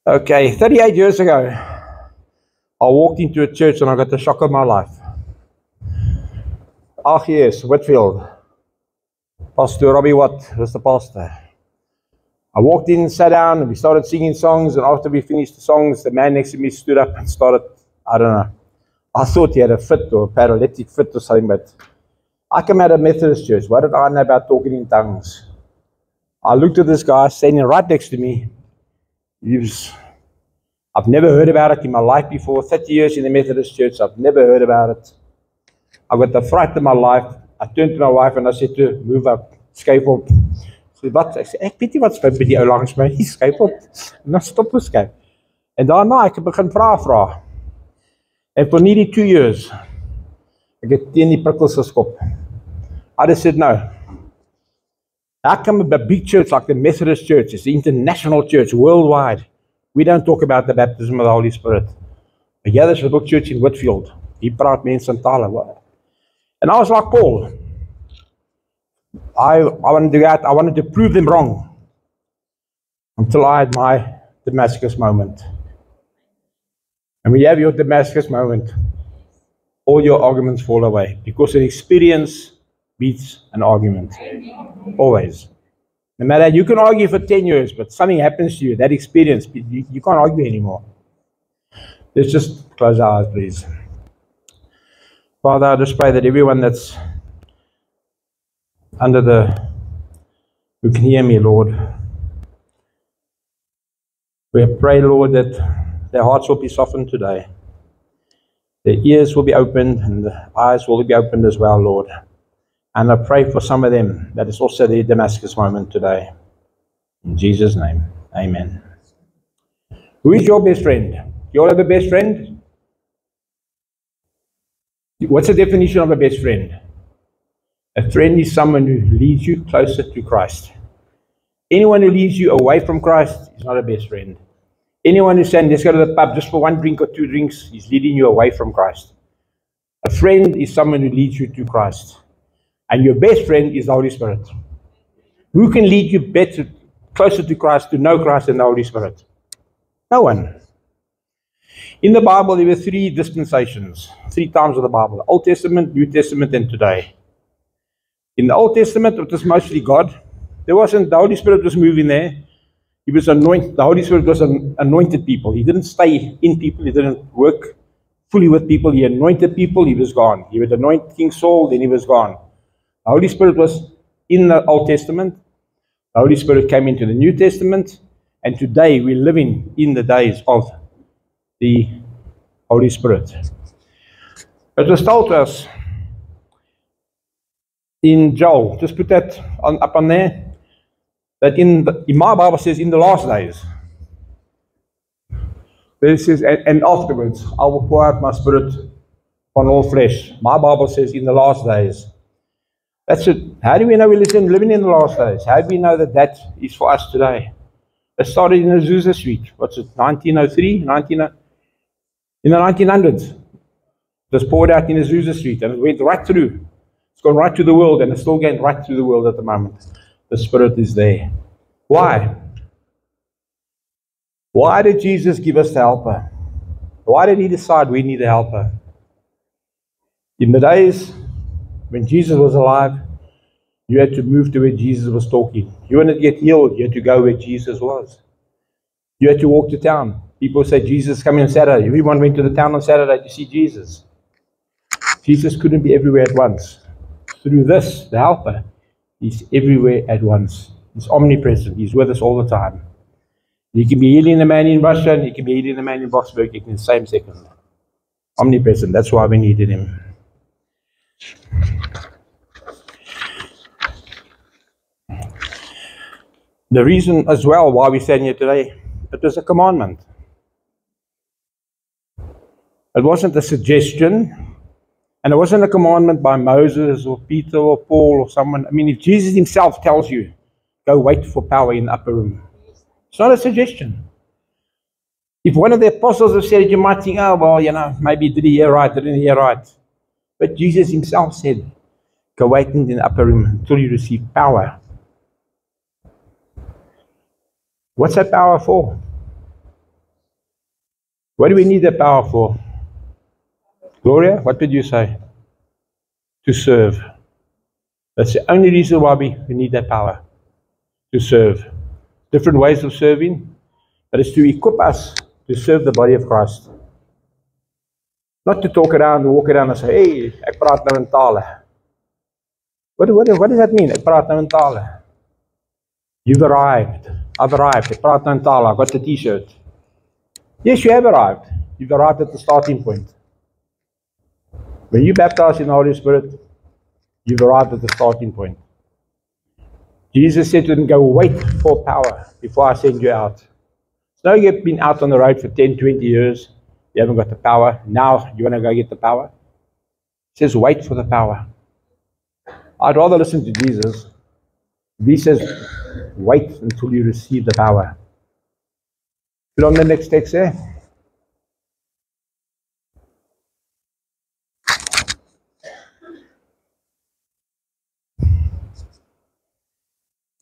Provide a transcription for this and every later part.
Okay, 38 years ago, I walked into a church and I got the shock of my life. Yes, Whitfield. Pastor Robbie Watt was the pastor. I walked in, sat down, and we started singing songs, and after we finished the songs, the man next to me stood up and started, I don't know, I thought he had a fit or a paralytic fit or something, but I come out of Methodist church. What did I know about talking in tongues? I looked at this guy standing right next to me. I've never heard about it in my life before. 30 years in the Methodist church, I've never heard about it. I got the fright of my life. I turned to my wife and I said to her, move up, skuif op. Sy sê, wat? Ek sê, ek weet nie wat skuif by die ou langs my, skuif op. En dan stop ons skuif. En daarna ek het begin vra. And for nearly 2 years, ek het teen die prikkels geskop. I just said, no. How come a big church like the Methodist Church, it's the international church worldwide, we don't talk about the baptism of the Holy Spirit? But yeah, there's a little church in Whitfield. He praat mense in tale. And I was like Paul. I wanted to do that. I wanted to prove them wrong. Until I had my Damascus moment. And when you have your Damascus moment, all your arguments fall away. Because an experience beats an argument. Always. No matter, you can argue for 10 years, but something happens to you, that experience, you can't argue anymore. Let's just close our eyes, please. Father, I just pray that everyone that's who can hear me, Lord, we pray, Lord, that their hearts will be softened today. Their ears will be opened and the eyes will be opened as well, Lord. And I pray for some of them that is also their Damascus moment today. In Jesus' name, amen. Who is your best friend? You all have a best friend? What's the definition of a best friend? A friend is someone who leads you closer to Christ. Anyone who leads you away from Christ is not a best friend. Anyone who's saying, let's go to the pub just for 1 drink or 2 drinks, is leading you away from Christ. A friend is someone who leads you to Christ. And your best friend is the Holy Spirit. Who can lead you better, closer to Christ, to know Christ than the Holy Spirit? No one. In the Bible, there were 3 dispensations, 3 times of the Bible: the Old Testament, New Testament, and today. In the Old Testament, it was mostly God. There wasn't, the Holy Spirit was moving there. He was anointed. The Holy Spirit was anointed people. He didn't stay in people. He didn't work fully with people. He anointed people. He was gone. He would anoint King Saul, then he was gone. The Holy Spirit was in the Old Testament. The Holy Spirit came into the New Testament. And today we're living in the days of the Holy Spirit. It was told to us in Joel, just put that up on there, that in my Bible says in the last days. It says, and afterwards I will pour out my Spirit on all flesh. My Bible says in the last days. That's it. How do we know we're living in the last days? How do we know that that is for us today? It started in Azusa Street. What's it, 1903? In the 1900s. It was poured out in Azusa Street and it went right through. It's gone right to the world and it's still going right through the world at the moment. The Spirit is there. Why? Why did Jesus give us the helper? Why did he decide we need a helper? In the days when Jesus was alive, you had to move to where Jesus was talking. You wanted to get healed, you had to go where Jesus was. You had to walk to town. People say, Jesus is coming on Saturday. Everyone went to the town on Saturday to see Jesus. Jesus couldn't be everywhere at once. Through this, the helper, he's everywhere at once. He's omnipresent. He's with us all the time. He can be healing a man in Russia and he can be healing a man in Boksburg in the same second. Omnipresent. That's why we needed him. The reason as well why we're standing here today, it was a commandment. It wasn't a suggestion, and it wasn't a commandment by Moses or Peter or Paul or someone. I mean, if Jesus himself tells you, go wait for power in the upper room, it's not a suggestion. If one of the apostles have said it, you might think, oh, well, you know, maybe did he hear right, didn't he hear right? But Jesus himself said, go wait in the upper room until you receive power. What's that power for? What do we need the power for? Gloria, what did you say? To serve. That's the only reason why we need that power. To serve. Different ways of serving, but it's to equip us to serve the body of Christ. Not to talk around and walk around and say, hey, ek praat nou in tale. What does that mean? Ek praat nou in tale. You've arrived. I've arrived. Ek praat nou in tale. I got the t-shirt. Yes, you have arrived. You've arrived at the starting point. When you baptize in the Holy Spirit, you've arrived at the starting point. Jesus said to them, go wait for power before I send you out. So now you've been out on the road for 10, 20 years. You haven't got the power. Now you want to go get the power? He says, wait for the power. I'd rather listen to Jesus. He says, wait until you receive the power. Put on the next text there.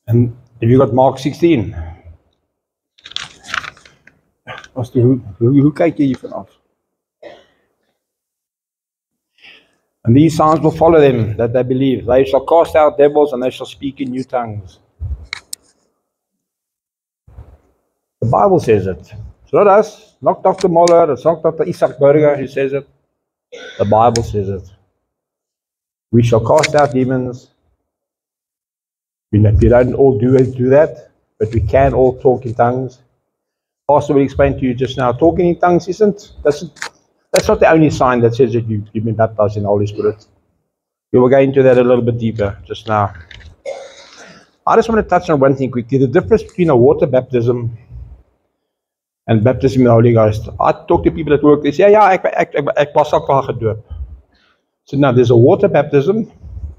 And have you got Mark 16? Hoe kyk jy hiervan af? And these signs will follow them that they believe. They shall cast out devils and they shall speak in new tongues. The Bible says it. It's not us, not Dr. Moller, it's not Dr. Isaac Berger who says it. The Bible says it. We shall cast out demons. We don't all do that, but we can all talk in tongues. Pastor will explain to you just now, talking in tongues that's not the only sign that says that you've been baptized in the Holy Spirit. We will go into that a little bit deeper just now. I just want to touch on one thing quickly, the difference between a water baptism and baptism in the Holy Ghost. I talk to people at work, they say, ek was ook al gedoop. So now there's a water baptism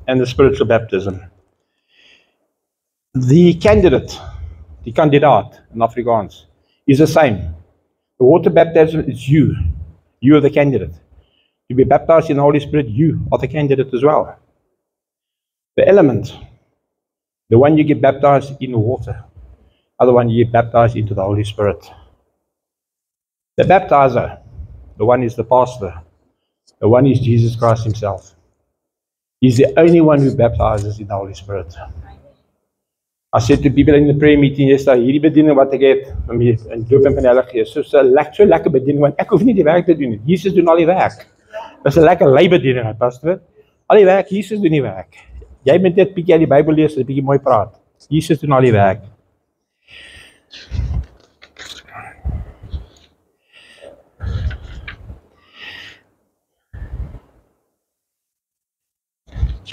and the spiritual baptism. The candidate, die kandidaat in Afrikaans, is the same. The water baptism is you. You are the candidate. To be baptized in the Holy Spirit, you are the candidate as well. The element, the one you get baptized in water, other one you get baptized into the Holy Spirit. The baptizer, the one is the pastor, the one is Jesus Christ himself. He's the only one who baptizes in the Holy Spirit. I said to people in the prayer meeting yesterday, hierdie bediening wat ek het, in doop en panelle gees, so lekker bediening, want ek hoef nie die werk te doen nie. Jesus doen al die werk. Dit is 'n lekker lei bediening, pastor. Al die werk, Jesus doen die werk. Jy moet net bietjie uit die Bybel lees, 'n bietjie mooi praat. Jesus doen al die werk.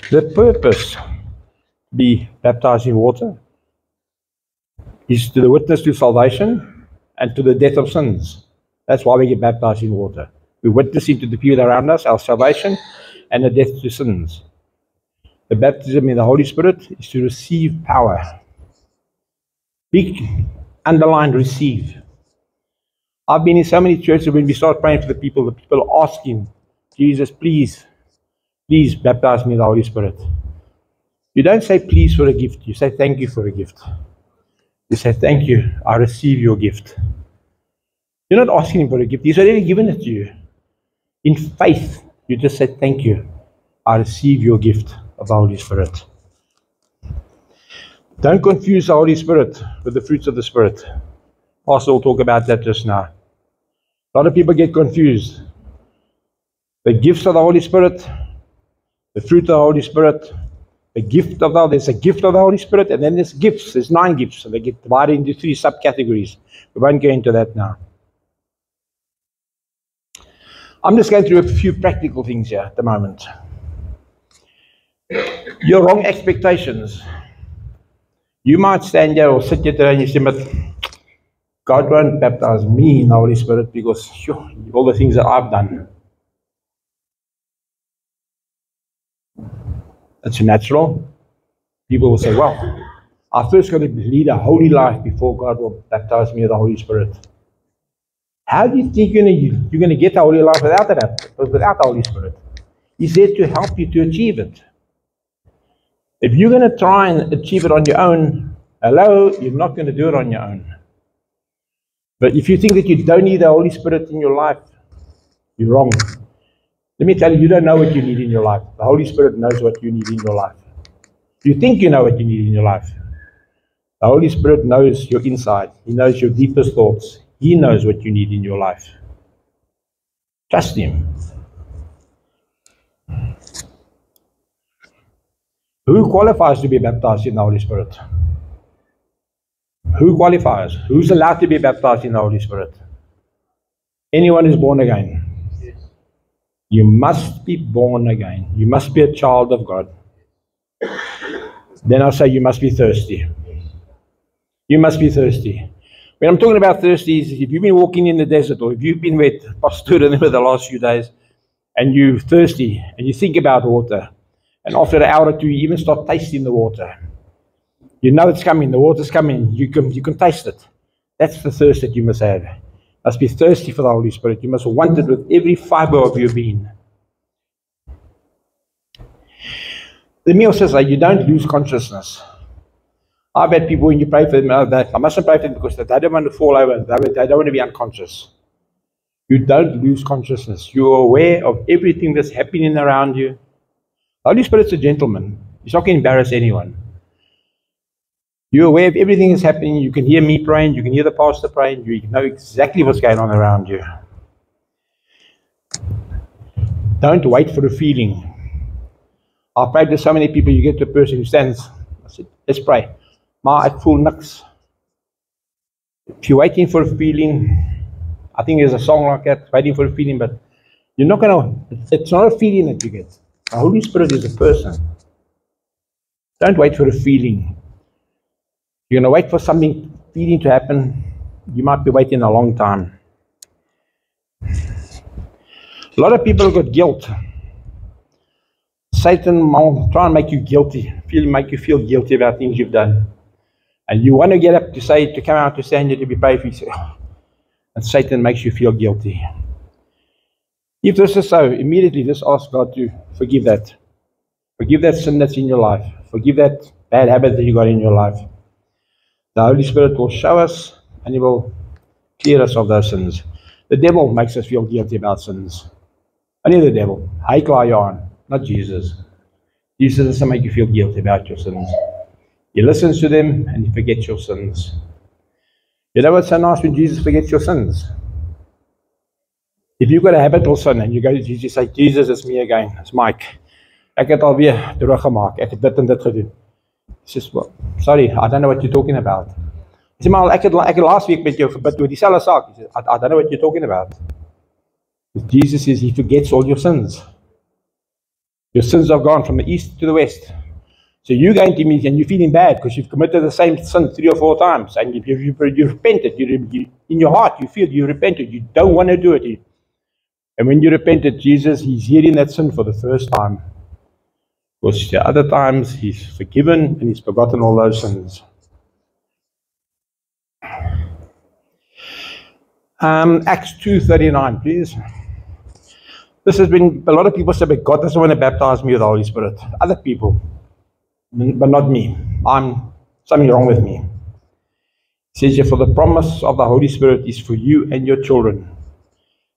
The purpose be baptized in water is to the witness to salvation and to the death of sins. That's why we get baptized in water. We're witnessing to the people around us, our salvation, and the death to sins. The baptism in the Holy Spirit is to receive power. Big underlined receive. I've been in so many churches when we start praying for the people are asking, Jesus, please baptize me in the Holy Spirit. You don't say please for a gift, you say thank you for a gift. You say, thank you, I receive your gift. You're not asking him for a gift, he's already given it to you. In faith, you just say, thank you, I receive your gift of the Holy Spirit. Don't confuse the Holy Spirit with the fruits of the Spirit. Pastor will talk about that just now. A lot of people get confused. The gifts of the Holy Spirit, the fruit of the Holy Spirit, there's a gift of the Holy Spirit, and then there's gifts. There's 9 gifts, so they get divided into 3 subcategories. We won't go into that now. I'm just going through a few practical things here at the moment. Your wrong expectations. You might stand here or sit here today and you say, but God won't baptize me in the Holy Spirit because all the things that I've done. That's natural. People will say, well, I first got to lead a holy life before God will baptize me with the Holy Spirit. How do you think you're going to get the holy life without the Holy Spirit? He's there to help you to achieve it. If you're going to try and achieve it on your own, you're not going to do it on your own. But if you think that you don't need the Holy Spirit in your life, you're wrong. Let me tell you, you don't know what you need in your life. The Holy Spirit knows what you need in your life. You think you know what you need in your life. The Holy Spirit knows your inside. He knows your deepest thoughts. He knows what you need in your life. Trust Him. Who qualifies to be baptized in the Holy Spirit? Who qualifies? Who's allowed to be baptized in the Holy Spirit? Anyone who's born again. Yes. You must be born again. You must be a child of God. Then I'll say you must be thirsty. You must be thirsty. When I'm talking about thirsty, is if you've been walking in the desert, or if you've been with Pastor over the last few days, and you're thirsty, and you think about water, and after an hour or two, you even start tasting the water. You know it's coming, the water's coming, you can taste it. That's the thirst that you must have. You must be thirsty for the Holy Spirit. You must want it with every fiber of your being. The meal says that you don't lose consciousness. I've had people, when you pray for them, that I mustn't pray for them because they don't want to fall over, they don't want to be unconscious. You don't lose consciousness. You're aware of everything that's happening around you. The Holy Spirit's a gentleman. He's not going to embarrass anyone. You're aware of everything that's happening. You can hear me praying. You can hear the pastor praying. You know exactly what's going on around you. Don't wait for a feeling. I've prayed to so many people. You get to a person who stands. I said, let's pray. Ma, ek voel niks. If you're waiting for a feeling, I think there's a song like that, waiting for a feeling, but you're not going to, it's not a feeling that you get. The Holy Spirit is a person. Don't wait for a feeling. You're going to wait for feeling to happen. You might be waiting a long time. A lot of people have got guilt. Satan will try and make you guilty, make you feel guilty about things you've done. And you want to get up to come out to stand here to be prayed for you. And Satan makes you feel guilty. If this is so, immediately just ask God to forgive that. Forgive that sin that's in your life. Forgive that bad habit that you got in your life. The Holy Spirit will show us and He will clear us of those sins. The devil makes us feel guilty about sins. Only the devil. Hy klaar jou aan, not Jesus. Jesus doesn't make you feel guilty about your sins. He listens to them and He forgets your sins. You know what's so nice when Jesus forgets your sins? If you've got a habitual sin and you go to Jesus, you say, Jesus, it's me again. It's Mike. Ek het alweer teruggemaak. Ek het dit en dit gedoen. He says, well, sorry, I don't know what you're talking about. He said, maar ek het last week met jou gebid oor dieselfde saak. He said, I don't know what you're talking about. Jesus says He forgets all your sins. Your sins have gone from the east to the west. So you go into me and you're feeling bad because you've committed the same sin 3 or 4 times. And you repented. In your heart, you feel you repented. You don't want to do it. And when you repented, Jesus, He's hearing that sin for the first time. Because the other times, He's forgiven and He's forgotten all those sins. Acts 2:39, please. This has been, a lot of people say, but God doesn't want to baptize me with the Holy Spirit. Other people, but not me. Something wrong with me. It says here, for the promise of the Holy Spirit is for you and your children,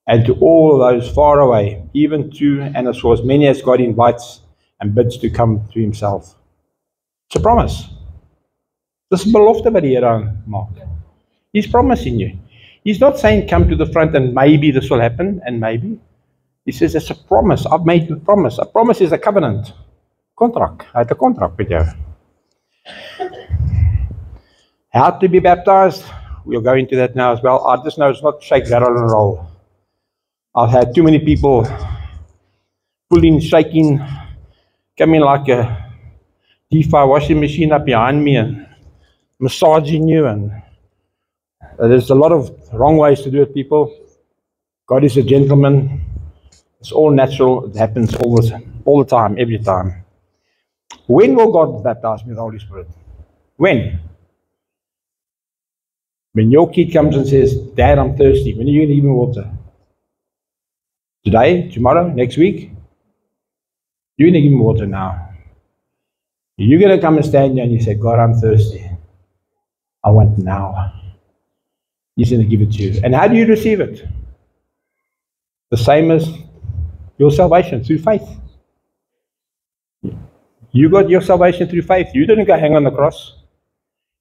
and to all those far away, even to and as for as many as God invites and bids to come to Himself. It's a promise. Dis 'n belofte wat die Here maak. He's promising you. He's not saying come to the front and maybe this will happen and maybe. He says it's a promise. I've made you a promise. A promise is a covenant. Contract. Hy het 'n kontrak met jou. How to be baptized? We'll go into that now as well. I just know it's not shake, rattle and roll. I've had too many people pulling, shaking, coming like a DeFi washing machine up behind me and massaging you, and there's a lot of wrong ways to do it, people. God is a gentleman. It's all natural. It happens all the time, every time. When will God baptize me with the Holy Spirit? When? When your kid comes and says, Dad, I'm thirsty. When are you going to give me water? Today? Tomorrow? Next week? You're going to give me water now. You're going to come and stand there and you say, God, I'm thirsty. I want now. He's going to give it to you. And how do you receive it? The same as your salvation, through faith. You got your salvation through faith. You didn't go hang on the cross.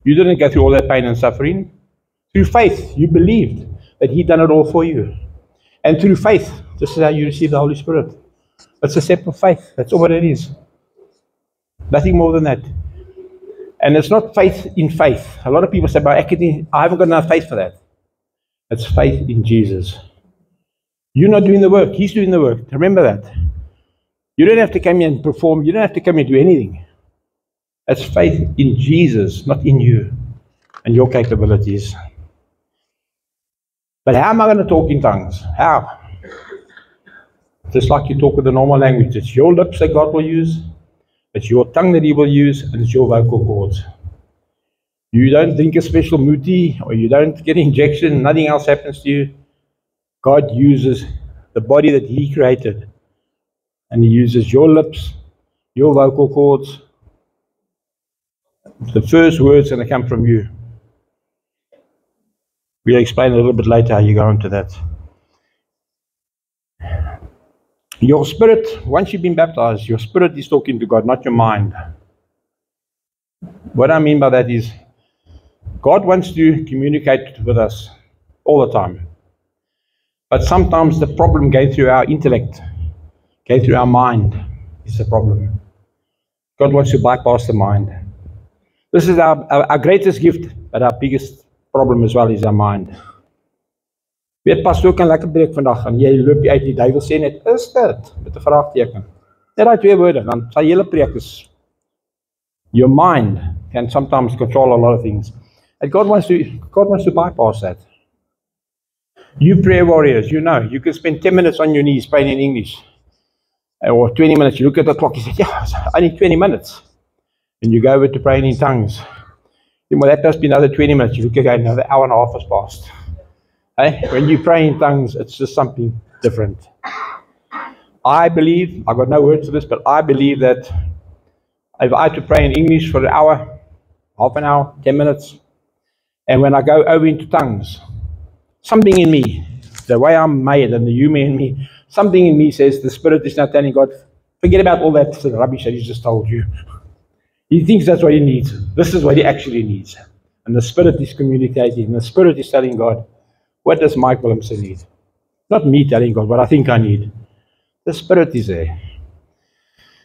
You didn't go through all that pain and suffering. Through faith, you believed that He done it all for you. And through faith, this is how you receive the Holy Spirit. It's a step of faith. That's all what it is. Nothing more than that. And it's not faith in faith. A lot of people say, but I haven't got enough faith for that. It's faith in Jesus. You're not doing the work. He's doing the work. Remember that. You don't have to come here and perform. You don't have to come here and do anything. It's faith in Jesus, not in you and your capabilities. But how am I going to talk in tongues? How? Just like you talk with the normal language. It's your lips that God will use. It's your tongue that He will use, and it's your vocal cords. You don't drink a special muti, or you don't get an injection, nothing else happens to you. God uses the body that He created, and He uses your lips, your vocal cords. The first word's going to come from you. We'll explain a little bit later how you go into that. Your spirit, once you've been baptized, your spirit is talking to God, not your mind. What I mean by that is, God wants to communicate with us all the time. But sometimes the problem goes through our intellect, goes through our mind, is the problem. God wants to bypass the mind. This is our greatest gift, but our biggest problem as well is our mind. Weet pastoor kan lekker preek vandag en jy loop uit die duiwel sê net, is dit? Met 'n vraagteken. Net daai twee woorde, dan sy hele preek is. Your mind can sometimes control a lot of things. And God wants to bypass that. You prayer warriors, you know, you can spend 10 minutes on your knees praying in English. Or 20 minutes, you look at the clock, you say, yeah, I need 20 minutes. And you go over to praying in tongues. Well, that must be another 20 minutes. You look again, another hour and a half has passed. Hey? When you pray in tongues, it's just something different. I believe, I've got no words for this, but I believe that if I had to pray in English for an hour, half an hour, 10 minutes, and when I go over into tongues, something in me, the way I'm made and the human in me, something in me says the Spirit is now telling God, forget about all that rubbish that He just told you. He thinks that's what He needs. This is what He actually needs. And the Spirit is communicating. And the Spirit is telling God, what does Mike Willemse need? Not me telling God what I think I need. The Spirit is there.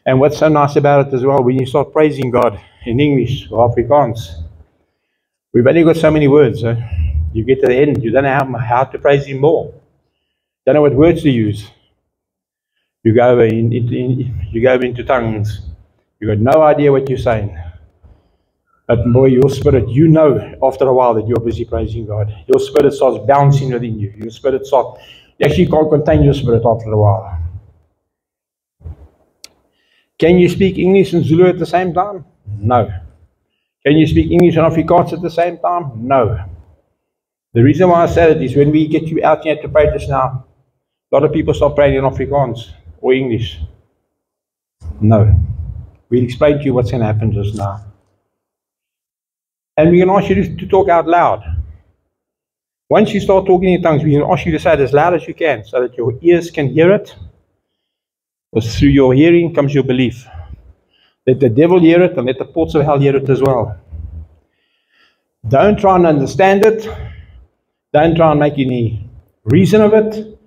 And what's so nice about it as well, when you start praising God in English or Afrikaans, we've only got so many words. You get to the end, you don't know how to praise Him more. Don't know what words to use. You go into tongues. You've got no idea what you're saying. But boy, your spirit, you know after a while that you're busy praising God. Your spirit starts bouncing within you. Your spirit starts, you actually can't contain your spirit after a while. Can you speak English and Zulu at the same time? No. Can you speak English and Afrikaans at the same time? No. The reason why I said it is when we get you out here to pray just now, a lot of people start praying in Afrikaans or English. No. We'll explain to you what's going to happen just now. And we're going to ask you to talk out loud. Once you start talking in tongues, we're going to ask you to say it as loud as you can so that your ears can hear it. Because through your hearing comes your belief. Let the devil hear it and let the ports of hell hear it as well. Don't try and understand it. Don't try and make any reason of it.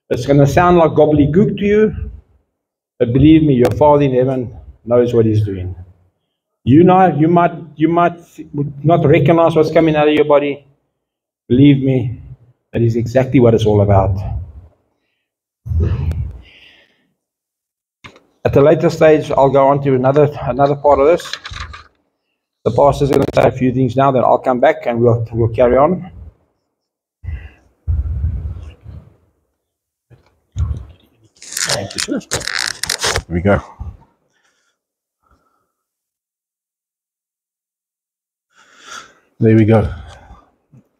It's going to sound like gobbledygook to you. But believe me, your Father in heaven knows what He's doing. You know, you might not recognize what's coming out of your body. Believe me, that is exactly what it's all about. At a later stage, I'll go on to another part of this. The pastor's going to say a few things now, then I'll come back and we'll carry on. Here we go. There we go.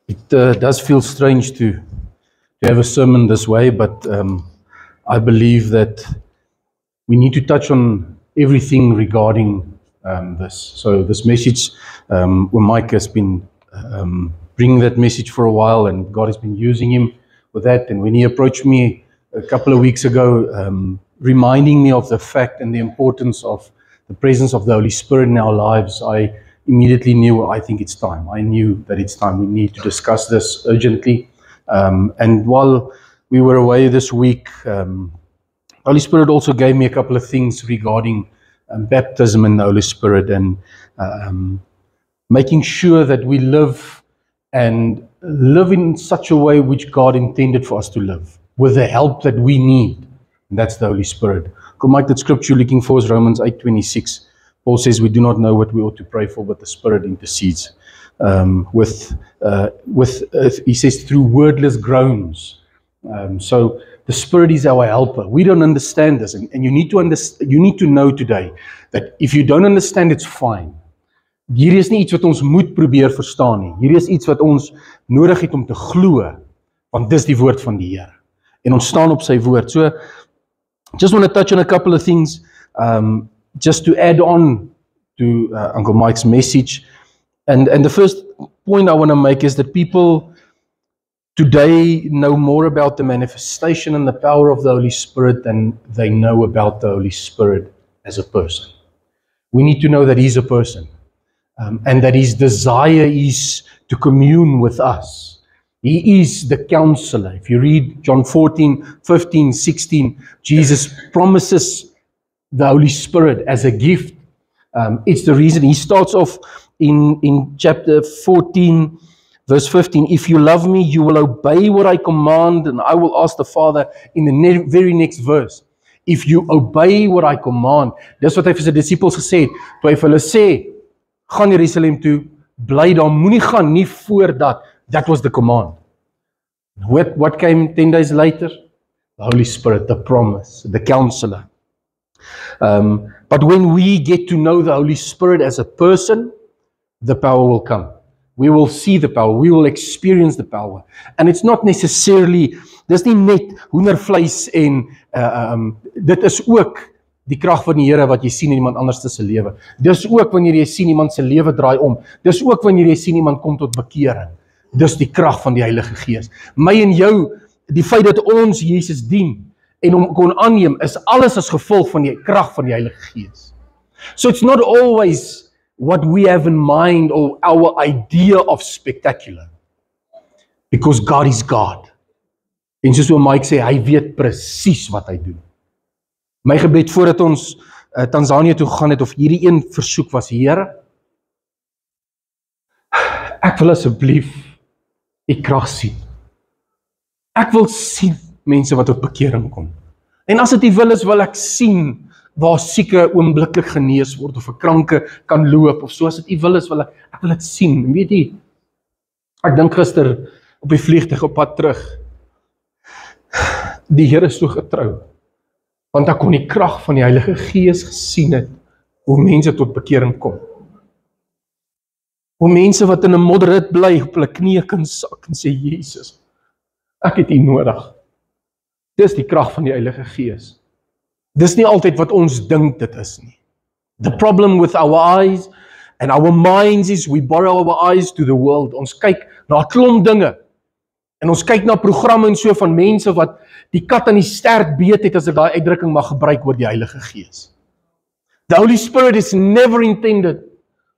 It does feel strange to have a sermon this way, but I believe that we need to touch on everything regarding this. So this message, where Mike has been bringing that message for a while, and God has been using him with that. And when he approached me a couple of weeks ago, reminding me of the fact and the importance of the presence of the Holy Spirit in our lives, I immediately knew, I think it's time. I knew that it's time. We need to discuss this urgently. And while we were away this week, the Holy Spirit also gave me a couple of things regarding baptism in the Holy Spirit, and making sure that we live in such a way which God intended for us to live, with the help that we need. And that's the Holy Spirit. Mike, that scripture you're looking for is Romans 8:26. Paul says we do not know what we ought to pray for, but the Spirit intercedes. He says through wordless groans. So the Spirit is our helper. We don't understand this, and you need to know today that if you don't understand, it's fine. Hier is nie iets wat ons moet probeer verstaan nie. Hier is iets wat ons nodig het om te glo, want dis die woord van die Here. En ons staan op sy woord. So, just want to touch on a couple of things, just to add on to Uncle Mike's message. And the first point I want to make is that people today know more about the manifestation and the power of the Holy Spirit than they know about the Holy Spirit as a person. We need to know that he's a person, and that his desire is to commune with us. He is the counselor. If you read John 14, 15, 16, Jesus promises the Holy Spirit as a gift. It's the reason he starts off in chapter 14, verse 15, if you love me, you will obey what I command, and I will ask the Father, in the very next verse. If you obey what I command, dis wat hy vir sy disciples gesê het, toe hy vir hulle sê, gaan Jerusalem toe, bly daar, moenie gaan, nie voordat, that was the command. What came 10 days later? The Holy Spirit, the promise, the counselor. But when we get to know the Holy Spirit as a person, the power will come. We will see the power. We will experience the power. And it's not necessarily, dis nie net hoendervleis en dit is ook die krag van die Here wat jy sien in iemand anders se lewe. Dis ook wanneer jy sien iemand se lewe draai om. Dis ook wanneer jy sien iemand kom tot bekering. Dis die krag van die Heilige Gees. My en jou, die feit dat ons Jesus dien en hom kon aanneem, is alles as gevolg van die krag van die Heilige Gees. So it's not always what we have in mind or our idea of spectacular. Because God is God. En soos Mike sê, hy weet presies wat hy doen. My gebed voordat ons Tanzanië toe gegaan het, of hierdie een versoek was, Here, ek wil asseblief die krag sien. Ek wil sien mense wat tot bekering kom. En as dit die wil is, wil ek sien waar sieke oombliklik genees word, of 'n kranke kan loop, of so as dit die wil is, ek wil dit sien. En weet jy, ek dink gister op die vliegtuig op pad terug, die Here is so getrou, want ek kon die krag van die Heilige Gees gesien het, hoe mense tot bekering kom. Hoe mense wat in 'n modderhut bly, op hulle knieë kan sak en sê, Jesus, ek het U nodig. Dis die krag van die Heilige Gees. Dis nie altyd wat ons dink dit is nie. The problem with our eyes and our minds is we borrow our eyes to the world. Ons kyk na 'n klomp dinge. En ons kyk na programme en so van mense wat die kat aan die stert beet het, as ek daai uitdrukking mag gebruik, oor die Heilige Gees. The Holy Spirit is never intended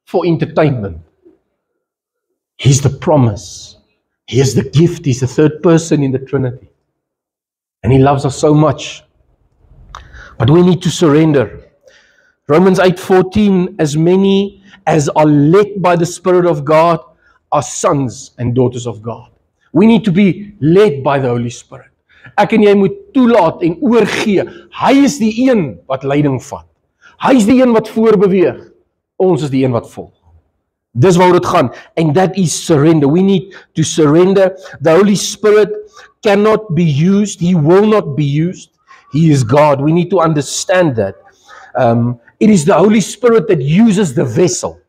for entertainment. He's the promise. He is the gift. He's the third person in the Trinity. And He loves us so much. But we need to surrender. Romans 8:14, as many as are led by the Spirit of God are sons and daughters of God. We need to be led by the Holy Spirit. Ek en jy moet toelaat en oorgee. Hy is die een wat leiding vat. Hy is die een wat voorbeweeg. Ons is die een wat volg. Dis waaroor dit gaan. And that is surrender. We need to surrender. The Holy Spirit cannot be used. He will not be used. He is God. We need to understand that. It is the Holy Spirit that uses the vessel.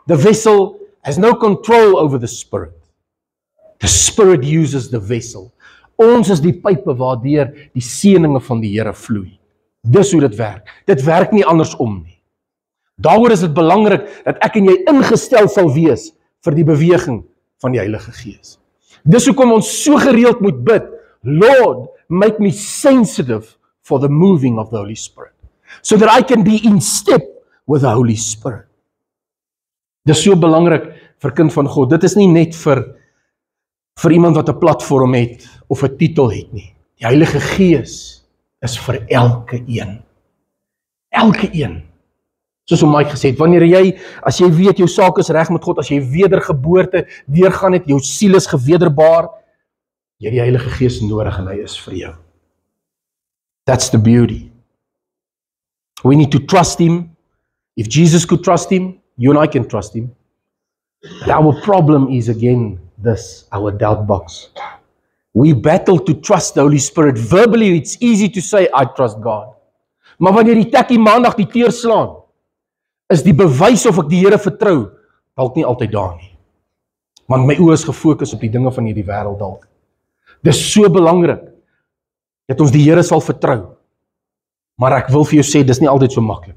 The vessel has no control over the Spirit. The Spirit uses the vessel. Ons is die pype waardeur die seëninge van die Here vloei. Dis hoe dit werk. Dit werk nie andersom nie. Daaroor is dit belangrik dat ek en jy ingestel sal wees vir die beweging van die Heilige Gees. Dis hoekom ons so gereeld moet bid, Lord, make me sensitive for the moving of the Holy Spirit, so that I can be in step with the Holy Spirit. Dis so belangrik vir kind van God. Dit is nie net vir iemand wat 'n platform het of 'n titel het nie. Die Heilige Gees is vir elke een. Elke een. Soos om Mike gesê het, as jy weet jou saak is reg met God, as jy wedergeboorte deurgaan het, jou siel is gewederbaar, jy het die Heilige Gees nodig en hy is vir jou. That's the beauty. We need to trust him. If Jesus could trust him, you and I can trust him. But our problem is again this, our doubt box. We battle to trust the Holy Spirit. Verbally, it's easy to say, I trust God. Maar wanneer die tekkie maandag die teer slaan, is die bewys of ek die Here vertrou, dalk nie altyd daar nie. Want my oë is gefokus op die dinge van hierdie wêreld dalk. Dis so belangrik, dat ons die Here sal vertrou. Maar ek wil vir jou sê, dis nie altyd so maklik.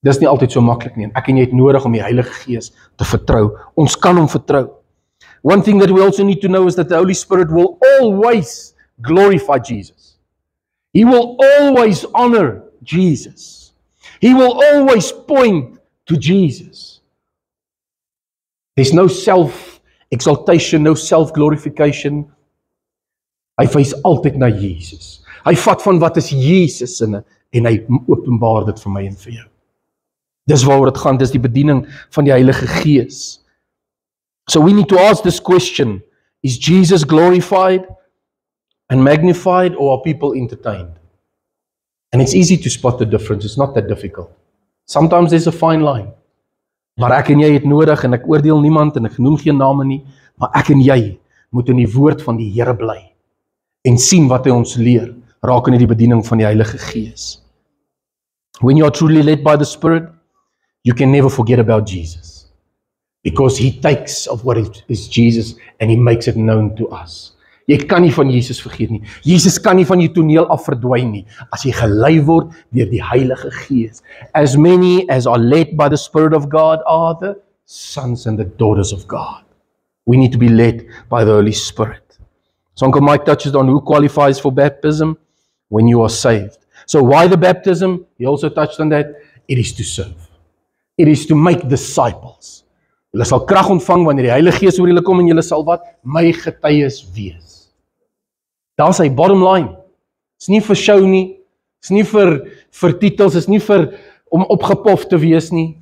Dis nie altyd so maklik nie. En ek en jy het nodig om die Heilige Gees te vertrou. Ons kan hom vertrou. One thing that we also need to know is that the Holy Spirit will always glorify Jesus. He will always honor Jesus. He will always point to Jesus. There's no self-exaltation, no self-glorification. Hy wys altyd na Jesus. Hy vat van wat is Jesus en hy openbaar dit vir my en vir jou. Dis waaroor dit gaan, dis die bediening van die Heilige Gees. So we need to ask this question, is Jesus glorified and magnified, or are people entertained? And it's easy to spot the difference, it's not that difficult. Sometimes there's a fine line. Maar ek en jy het nodig, en ek oordeel niemand, en ek noem geen name nie, maar ek en jy moet in die woord van die Here bly, en sien wat hy ons leer, raak in die bediening van die Heilige Gees. When you are truly led by the Spirit, you can never forget about Jesus. Because he takes of what is Jesus and he makes it known to us. Jy kan nie van Jesus vergeet nie. Jesus kan nie van jou toneel af verdwyn nie, as jy gelei word deur die Heilige Gees. As many as are led by the Spirit of God are the sons and the daughters of God. We need to be led by the Holy Spirit. So Uncle Mike touches on who qualifies for baptism when you are saved. So why the baptism? He also touched on that. It is to serve. It is to make disciples. Julle sal krag ontvang wanneer die Heilige Gees oor julle kom en julle sal wat? My getuies wees. Daar is hy, bottom line. Is nie vir show nie, is nie vir titels, is nie vir om opgepof te wees nie.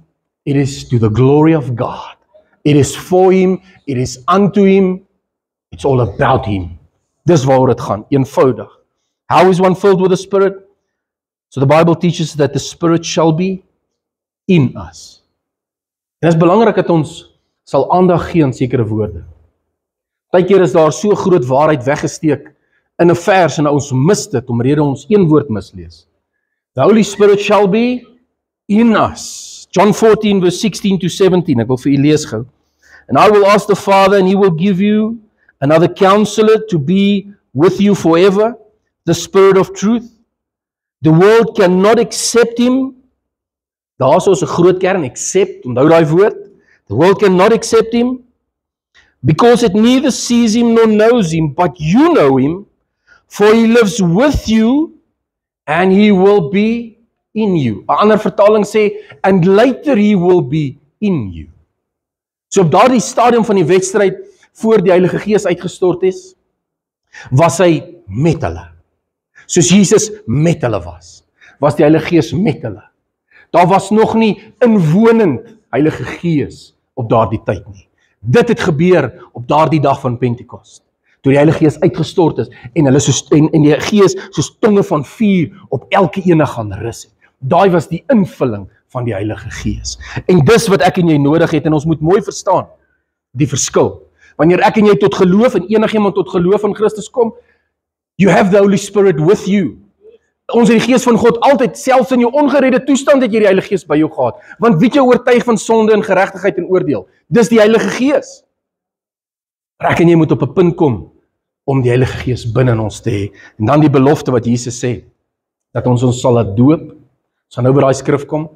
It is to the glory of God. It is for him, it is unto him, it's all about him. Dis waaroor dit gaan, eenvoudig. How is one filled with the Spirit? So the Bible teaches that the Spirit shall be in us. En dit is belangrik dat ons sal aandag gee aan sekere woorde. Partykeer is daar so groot waarheid weggesteek in 'n vers en ons mis dit omrede ons een woord mislees. The Holy Spirit shall be in us. John 14 verse 16 to 17. Ek wil vir u lees gou. And I will ask the Father and he will give you another counselor to be with you forever, the Spirit of truth. The world cannot accept him. Daar is 'n groot kern, accept, onthou daai woord. The world cannot accept him because it neither sees him nor knows him, but you know him, for he lives with you and he will be in you. 'n Ander vertaling sê, and later he will be in you. So op daardie stadium van die wedstryd, voor die Heilige Gees uitgestort is, was hy met hulle. Soos Jesus met hulle was die Heilige Gees met hulle. Daar was nog nie inwonend Heilige Gees op daardie tyd nie. Dit het gebeur op daardie dag van Pentekost, toe die Heilige Gees uitgestort is, en hulle en die Gees soos tonge van vuur op elke ene gaan rus het. Daai was die invulling van die Heilige Gees. En dis wat ek en jy nodig het, en ons moet mooi verstaan, die verskil. Wanneer ek en jy tot geloof, en enigiemand tot geloof in Christus kom, you have the Holy Spirit with you. Ons het die Gees van God altyd, selfs in jou ongeredde toestand het jy die Heilige Gees by jou gehad. Want wie het jou oortuig van sonde en geregtigheid en oordeel? Dis die Heilige Gees. Maar ek en jy moet op 'n punt kom om die Heilige Gees binne in ons te hê. En dan die belofte wat Jesus sê, dat ons sal laat doop, sal nou by daai skrif kom,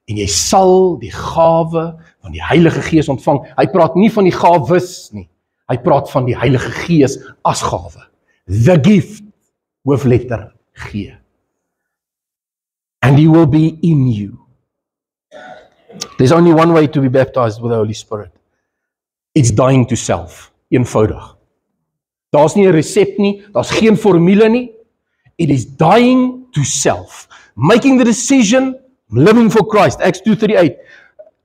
en jy sal die gawe van die Heilige Gees ontvang. Hy praat nie van die gawes nie. Hy praat van die Heilige Gees as gawe. The gift, hoofletter G. And he will be in you. There's only one way to be baptized with the Holy Spirit. It's dying to self. Eenvoudig. Daar's nie 'n resep nie, daar's geen formule nie. It is dying to self. Making the decision, living for Christ. Acts 2:38.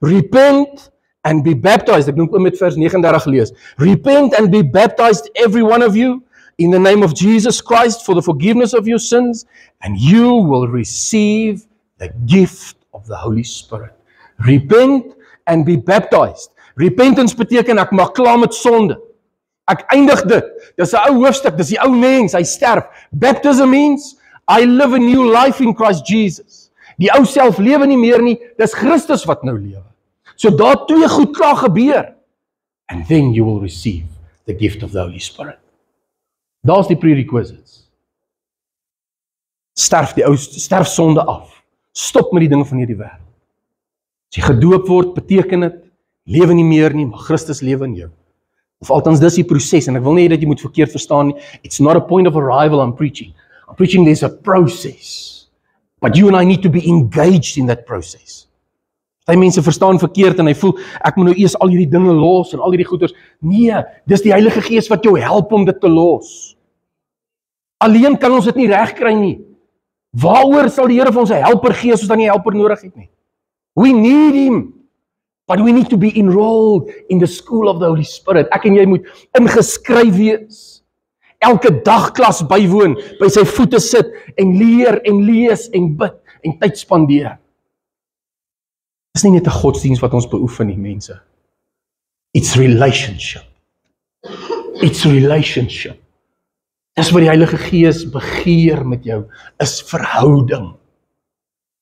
Repent and be baptized. Ek noem met vers 39 lees. Repent and be baptized, every one of you, in the name of Jesus Christ, for the forgiveness of your sins, and you will receive the gift of the Holy Spirit. Repent and be baptized. Repentance beteken ek maak klaar met sonde. Ek eindig dit. Dis 'n ou hoofstuk, dis die ou mens, hy sterf. Baptism means I live a new life in Christ Jesus. Die ou self lewe nie meer nie, dis Christus wat nou lewe. So daar twee goed klaar gebeur. And then you will receive the gift of the Holy Spirit. Daar's die prerequisites. Sterf sonde af. Stop met die dinge van hierdie wêreld. As jy gedoop word, beteken dit lewe nie meer nie, maar Christus lewe in jou. Of althans dis die proses, en ek wil nie dat jy moet verkeerd verstaan nie. It's not a point of arrival I'm preaching. I'm preaching there's a process. But you and I need to be engaged in that process. Party mense verstaan verkeerd en hy voel ek moet nou eers al hierdie dinge los en al hierdie goeders. Nee, dis die Heilige Gees wat jou help om dit te los. Alleen kan ons dit nie regkry nie. Waaroor sal die Here vir ons 'n helper gee as ons dan nie 'n helper nodig het nie? We need him. But we need to be enrolled in the school of the Holy Spirit. Ek en jy moet ingeskryf wees. Elke dag klas bywoon, by sy voete sit en leer en lees en bid en tyd spandeer. Dis nie net 'n godsdiens wat ons beoefen nie, mense. It's relationship. It's relationship. Dis wat die Heilige Gees begeer met jou, is verhouding.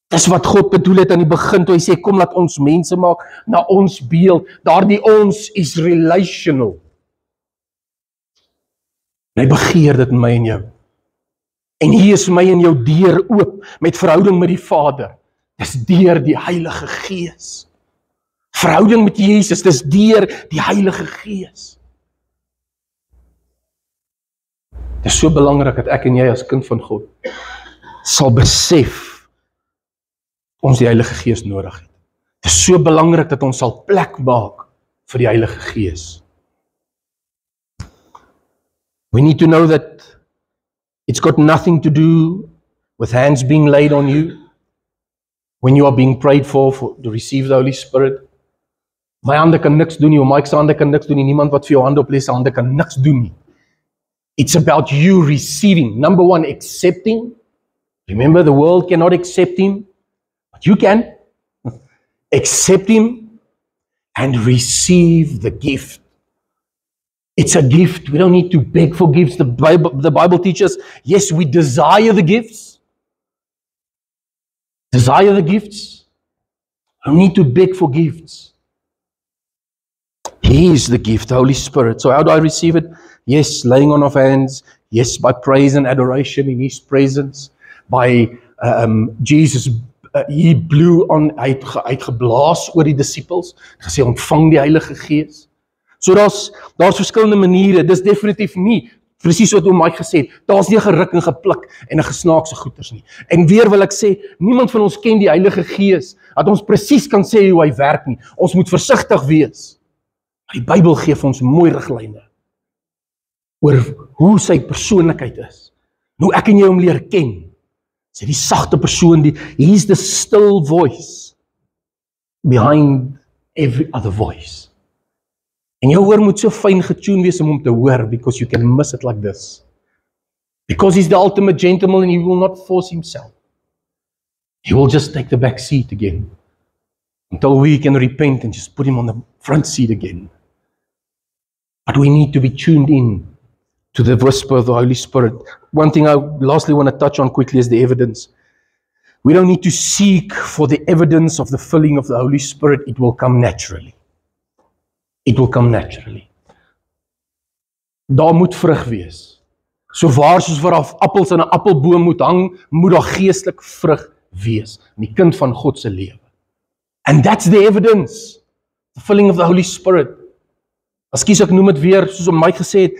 Dis wat God bedoel het aan die begin toe hy sê kom laat ons mense maak na ons beeld. Daardie ons is relational. En hy begeer dit in my en jou. En hier is my en jou deur oop met verhouding met die Vader. Dis deur die Heilige Gees. Verhouding met Jesus, dis deur die Heilige Gees. Dit is so belangrik dat ek en jy as kind van God sal besef ons die Heilige Gees nodig het. Dit is so belangrik dat ons sal plek maak vir die Heilige Gees. We need to know that it's got nothing to do with hands being laid on you when you are being prayed for to receive the Holy Spirit. My hande kan niks doen nie, of Mike's hande kan niks doen nie, niemand wat vir jou hande oplees, hande kan niks doen nie. It's about you receiving. Number one, accepting. Remember, the world cannot accept him, but you can. Accept him and receive the gift. It's a gift. We don't need to beg for gifts. The Bible teaches, yes, we desire the gifts. Desire the gifts. We don't need to beg for gifts. He is the gift, the Holy Spirit. So how do I receive it? Yes, laying on of hands. Yes, by praise and adoration in His presence. By Jesus, He blew on, hy het geblaas oor die disippels. Gesê, ontvang die Heilige Gees. So daar's verskillende maniere. Dis definitief nie, presies wat oom Mike gesê het, daar's nie 'n geruk en gepluk en 'n gesnaakse goeters nie. En weer wil ek sê, niemand van ons ken die Heilige Gees, dat ons presies kan sê hoe hy werk nie. Ons moet versigtig wees. Die Bybel gee vir ons mooi riglyne oor hoe sy persoonlikheid is. Hoe ek en jy hom leer ken. Sy die sagte persoon, he's the still voice behind every other voice. En jou oor moet so fyn getune wees om hom te hoor, because you can miss it like this. Because he's the ultimate gentleman and he will not force himself. He will just take the back seat again. Until we can repent and just put him on the front seat again. But we need to be tuned in to the whisper of the Holy Spirit. One thing I lastly want to touch on quickly is the evidence. We don't need to seek for the evidence of the filling of the Holy Spirit. It will come naturally. It will come naturally. Daar moet vrug wees. So waar soos waar appels in 'n appelboom moet hang, moet daar geestelik vrug wees in die kind van God se lewe. And that's the evidence. The filling of the Holy Spirit. Ekskuus, ek noem dit weer, soos Mike gesê het,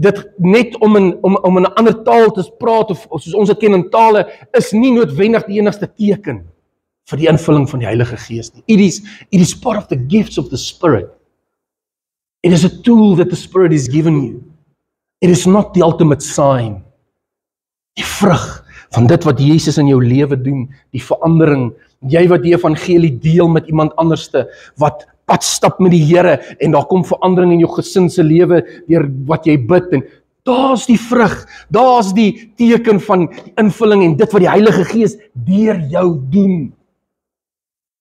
dit net om in 'n ander taal te praat, of soos ons dit ken in tale, is nie noodwendig die enigste teken vir die invulling van die Heilige Gees nie. It is part of the gifts of the Spirit. It is a tool that the Spirit is given you. It is not the ultimate sign. Die vrug van dit wat Jesus in jou lewe doen, die verandering, jy wat die evangelie deel met iemand anderste, wat pad stap met die Here, en daar kom verandering in jou gesin se lewe, deur wat jy bid, en daar's die vrug, daar's die teken van die invulling, en dit wat die Heilige Gees deur jou doen.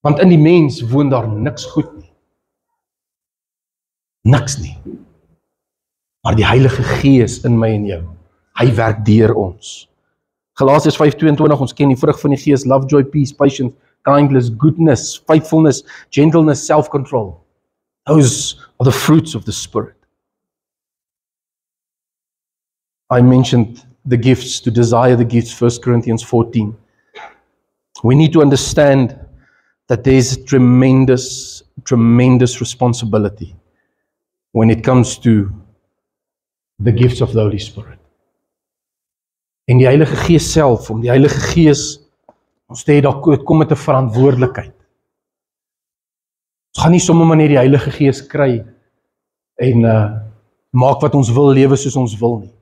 Want in die mens woon daar niks goed nie. Niks nie. Maar die Heilige Gees in my en jou, hy werk deur ons. Galasiërs 5:22, ons ken die vrug van die Gees, love, joy, peace, patience, kindness, goodness, faithfulness, gentleness, self-control. Those are the fruits of the Spirit. I mentioned the gifts, to desire the gifts, 1 Corinthians 14. We need to understand that there's tremendous responsibility when it comes to the gifts of the Holy Spirit. En die Heilige Gees self, om die Heilige Gees, ons sê dit kom met 'n verantwoordelikheid. Ons gaan nie sommer maar net die Heilige Gees kry en maak wat ons wil, lewe soos ons wil nie.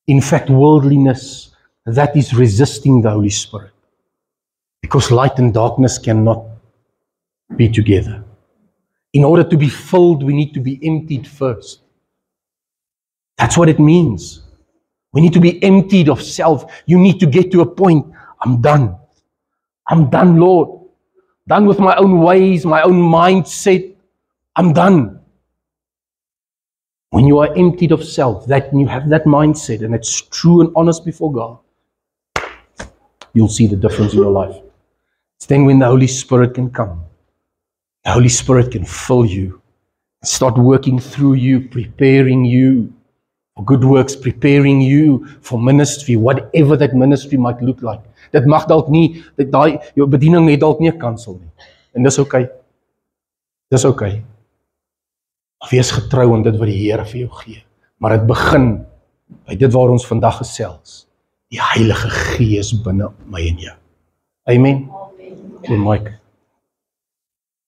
In fact, worldliness, that is resisting the Holy Spirit. Because light and darkness cannot be together. In order to be filled, we need to be emptied first. That's what it means. We need to be emptied of self. You need to get to a point, I'm done. I'm done, Lord. Done with my own ways, my own mindset. I'm done. When you are emptied of self, that you have that mindset, and it's true and honest before God, you'll see the difference in your life. It's then when the Holy Spirit can come. The Holy Spirit can fill you, start working through you, preparing you for good works, preparing you for ministry, whatever that ministry might look like. Dit mag dalk nie, jou bediening het dalk nie 'n kansel nie. En dis okay. Dis okay. Wees getrou in dit wat die Here vir jou gee. Maar dit begin by dit waar ons vandag gesels. Die Heilige Gees binne my en jou. Amen. Amen. Mike.